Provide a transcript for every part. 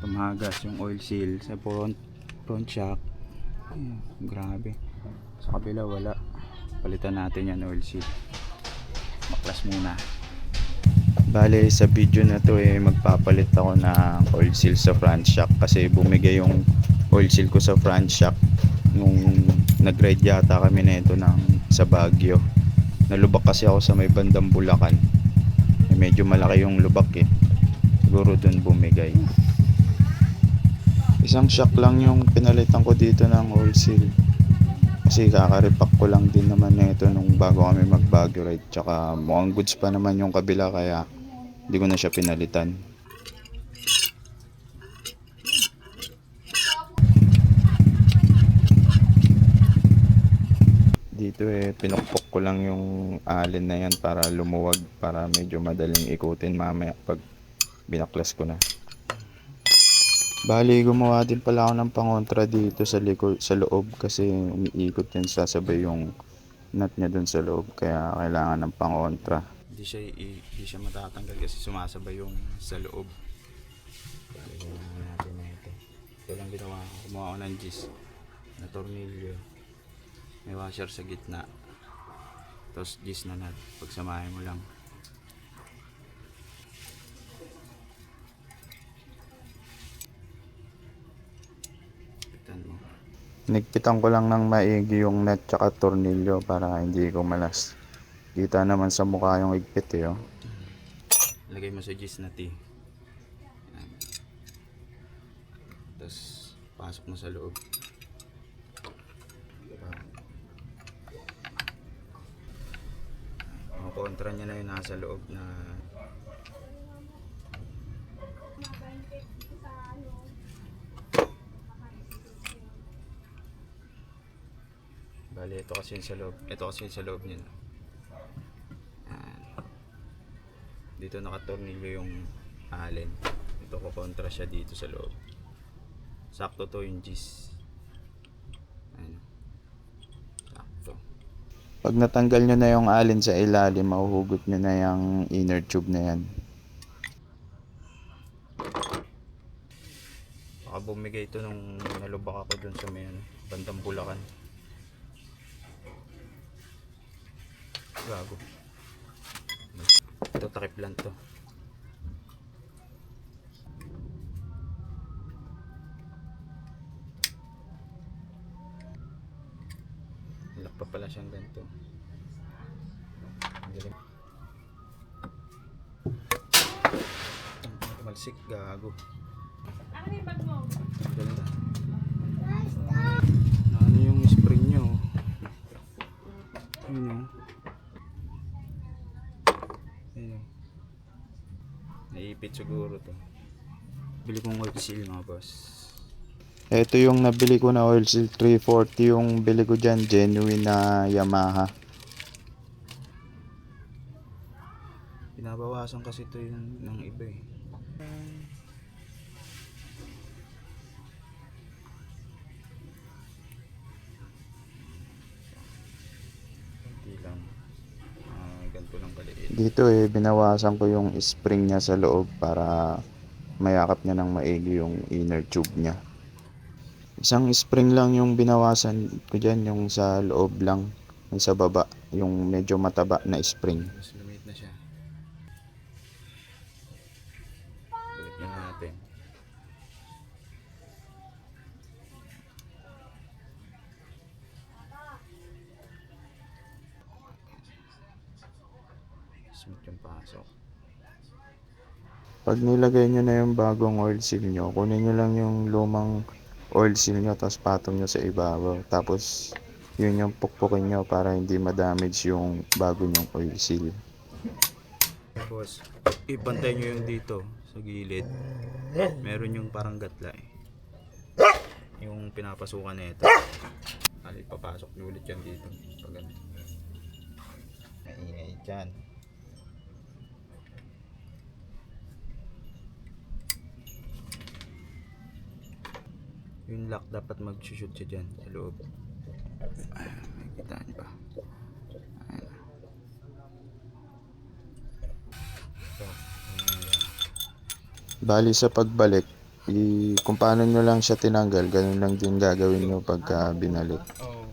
tumagas yung oil seal sa front shock. Grabe. Sa kabila wala. Palitan natin yan oil seal. Baklas muna. Bale sa video na to magpapalit ako ng oil seal sa front shock kasi bumigay yung oil seal ko sa front shock nung nag-ride yata kami na ito sa Baguio. Nalubak kasi ako sa may bandang Bulacan. Medyo malaki yung lubak siguro dun bumigay. Isang shock lang yung pinalitan ko dito ng oil seal kasi kakarepack ko lang din naman na ito nung bago kami mag Baguio ride, tsaka mukhang goods pa naman yung kabila kaya hindi ko na siya pinalitan. Dito pinukpok ko lang yung alin na yan para lumuwag, para medyo madaling ikutin mamaya pag binaklas ko na. Bali gumawa din pala ako ng pangontra dito sa likod, sa loob kasi umiikot yan, sasabay yung nut niya dun sa loob kaya kailangan ng pangontra. Hindi siya matatanggal kasi sumasabay yung sa loob. Bali ginawa natin na ito. Ito lang ginawa ko. Kumuha ko ng gis na tornilyo. May washer sa gitna. Tapos gis na nut. Pagsamahin mo lang. Nigpitan ko lang ng maigi yung nut tsaka tornilyo para hindi ko malas. Kita naman sa mukha yung igpit Lagay mo sa gis na T. Tapos pasok mo sa loob. Kontra niya na yung nasa loob na bali ito kasi yung sa loob. Ito kasi yung sa loob niya. Dito nakatornilyo yung allen. Ito ko kontra siya dito sa loob. Sakto to yung gis. Sakto. Pag natanggal nyo na yung allen sa ilalim, mahuhugot nyo na yung inner tube na yan. Baka bumigay ito nung nalubak ako dun sa may bandang Bulacan. Gago. Ito takip lang to. Lock pa pala siyang ganito. Malsik, gago. Ganda. Ano yung spring nyo? Ayun Naipit siguro to. Bili kong oil seal mga boss. Ito yung nabili ko na oil seal 340, yung bili ko dyan genuine na Yamaha. Pinabawasan kasi ito yung ng iba Hindi lang. Ganito lang kaliit. Dito binawasan ko yung spring niya sa loob para mayakap niya ng maigi yung inner tube niya. Isang spring lang yung binawasan ko dyan, yung sa loob lang, yung sa baba, yung medyo mataba na spring. Mas lumit na siya. Balik na natin. Smooth yung pasok. Pag nilagay nyo na yung bagong oil seal nyo, kunin nyo lang yung lumang oil seal nyo tapos patong nyo sa ibabaw. Tapos yun yung pukpukin nyo para hindi ma-damage yung bago nyong oil seal. Tapos ipantay nyo yung dito sa gilid. Meron yung parang gatla yung pinapasukan na ito. Papasok nyo ulit yan dito. Pag ganun. Maingay dyan. Yung lock dapat mag-shoot siya dyan sa loob. May kitaan pa. Bali sa pagbalik, kung paano nyo lang siya tinanggal, ganun lang din gagawin nyo pagka binalik. Oh.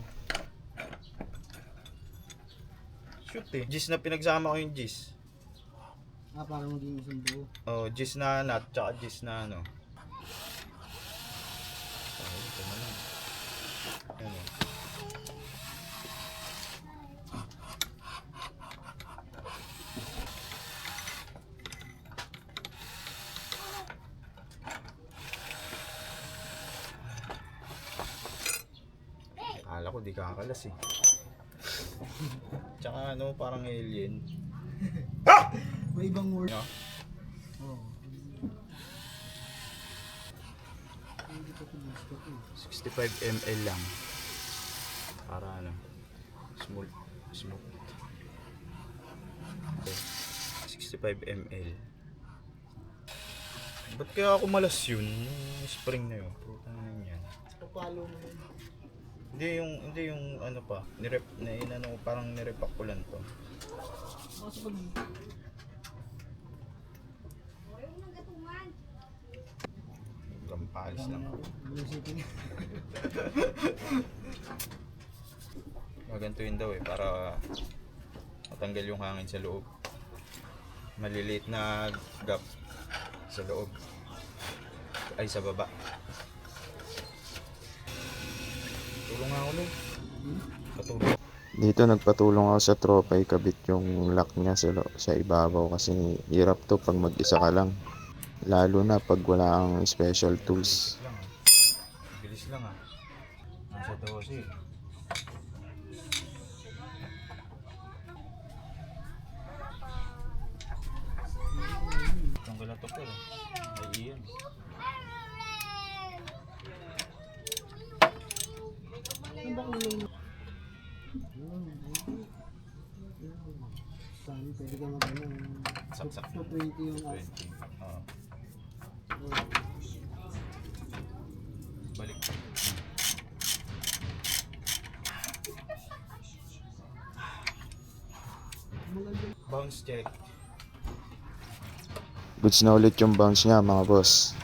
Shoot eh. Gis na pinagsama ko yung gis. Parang maging isang buo. Oh, gis na nut, tsaka gis na ano. Oh, ito na lang. Ano. Akala ko di kakalas eh. Tsaka ano, parang alien. May ibang word. No? Oo. 65 ml lang. Para ano, smooth. Okay. 65 ml. Ba't kaya ako malas yun? Yung spring na yun. Puta na yan. Papalo mo yun. Hindi yung ano pa, inano parang nirepack ko lang to. Kasi pag Gampalis lang. bulusipin. Magantuin daw eh, para matanggal yung hangin sa loob. Maliliit na gap sa loob. Ay, sa baba. Tulong nga ulit. Patulong. Dito nagpatulong ako sa tropa ikabit yung lock niya sa ibabaw kasi hirap to pag mag-isa ka lang. Lalo na pag wala kang special tools. Bilis lang ah. Nasa 12. Tanggal na to po eh. Ay iyan. Ano ba kung yung... Saan, pwede ka mag-ano. Saksak. 220 yung 20. Oo. Balik. Bounce check. Goods na ulit yung bounce niya mga boss.